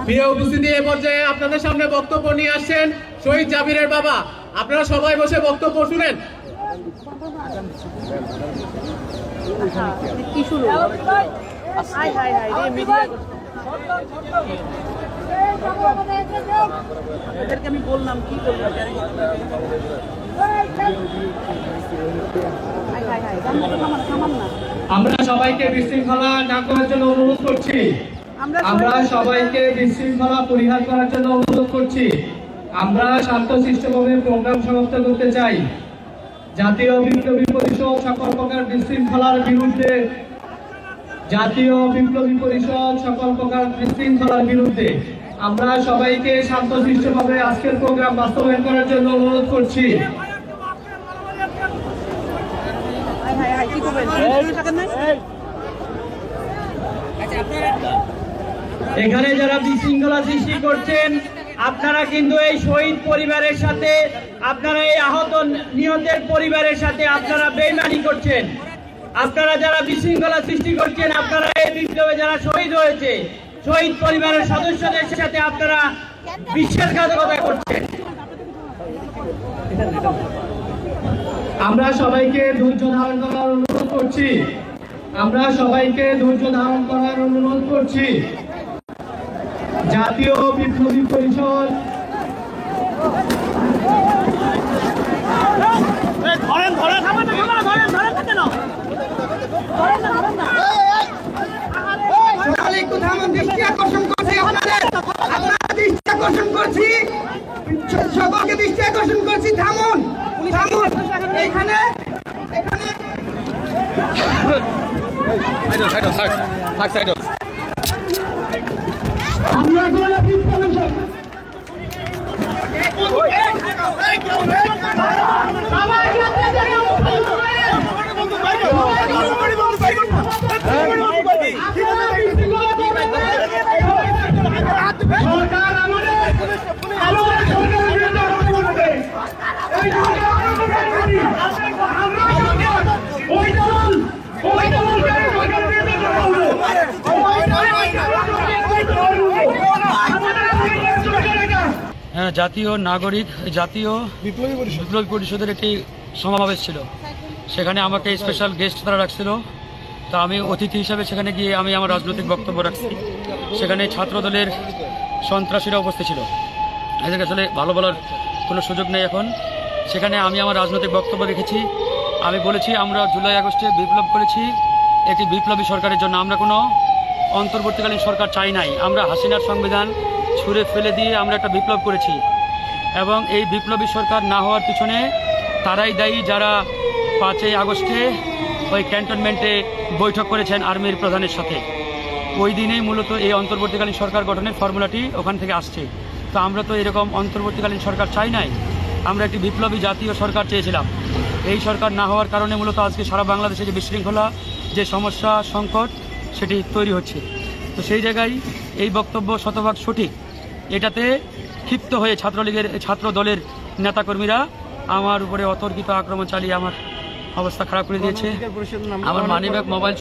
প্রিয় উপস্থিতি, এ পর্যায়ে আপনাদের সামনে বক্তব্য নিয়ে আসছেন শহীদ জাবিরের বাবা। আপনারা সবাই বসে বক্তব্য শুনেন। আমি বললাম কি করলাম, আমরা সবাইকে বিশৃঙ্খলা না করার জন্য অনুরোধ করছি। আমরা সবাইকে বিশৃঙ্খলা পরিহার করার জন্য অনুরোধ করছি। আমরা শান্তশিষ্টভাবে প্রোগ্রাম সমাপ্ত করতে চাই। জাতীয় বিপ্লবী পরিষদ সকল প্রকার বিশৃঙ্খলার বিরুদ্ধে, জাতীয় বিপ্লবী পরিষদ সকল প্রকার বিশৃঙ্খলার বিরুদ্ধে আমরা সবাইকে শান্তশিষ্টভাবে আজকের প্রোগ্রাম বাস্তবায়ন করার জন্য অনুরোধ করছি। এখানে যারা বিশৃঙ্খলা সৃষ্টি করছেন, আপনারা কিন্তু এই শহীদ পরিবারের সাথে, আপনারা এই আহত নিহতের পরিবারের সাথে আপনারা বেইমানি করছেন। আপনারা যারা বিশৃঙ্খলা সৃষ্টি করছেন, আপনারা এই বিপ্লবে যারা শহীদ হয়েছে, শহীদ পরিবারের সদস্যদের সাথে আপনারা বিশ্বাসঘাতকতা করছেন। আমরা সবাইকে ধৈর্য ধারণ করার অনুরোধ করছি। আমরা সবাইকে ধৈর্য ধারণ করার অনুরোধ করছি। জাতীয় বিপ্লবী পরিষদ দৃষ্টি আকর্ষণ করছি, সকলকে দৃষ্টি আকর্ষণ করছি। থামুন, থামুন। এখানে জাতীয় নাগরিক জাতীয় বিপ্লবী পরিষদের একটি সমাবেশ ছিল। সেখানে আমাকে স্পেশাল গেস্ট তারা রাখছিল। তা আমি অতিথি হিসাবে সেখানে গিয়ে আমি আমার রাজনৈতিক বক্তব্য রাখছি। সেখানে ছাত্রদলের সন্ত্রাসীরা উপস্থিত ছিল। এদের আসলে ভালো বলার কোনো সুযোগ নেই এখন। সেখানে আমি আমার রাজনৈতিক বক্তব্য রেখেছি। আমি বলেছি আমরা জুলাই আগস্টে বিপ্লব করেছি একটি বিপ্লবী সরকারের জন্য। আমরা কোনো অন্তর্বর্তীকালীন সরকার চাই নাই। আমরা হাসিনার সংবিধান ছুঁড়ে ফেলে দিয়ে আমরা একটা বিপ্লব করেছি, এবং এই বিপ্লবী সরকার না হওয়ার পিছনে তারাই দায়ী যারা 5ই আগস্টে ওই ক্যান্টনমেন্টে বৈঠক করেছেন আর্মির প্রধানের সাথে। ওই দিনেই মূলত এই অন্তর্বর্তীকালীন সরকার গঠনের ফর্মুলাটি ওখান থেকে আসছে। তো আমরা তো এরকম অন্তর্বর্তীকালীন সরকার চাই নাই, আমরা একটি বিপ্লবী জাতীয় সরকার চেয়েছিলাম। এই সরকার না হওয়ার কারণে মূলত আজকে সারা বাংলাদেশে যে বিশৃঙ্খলা, যে সমস্যা, সংকট সেটি তৈরি হচ্ছে। তো সেই জায়গায় এই বক্তব্য শতভাগ সঠিক। এটাতে ক্ষিপ্ত হয়ে ছাত্র দলের নেতাকর্মীরা আমার উপরে অতর্কিত আক্রমণ চালিয়ে আমার অবস্থা খারাপ করে দিয়েছে। আমার মানিব্যাগ, মোবাইল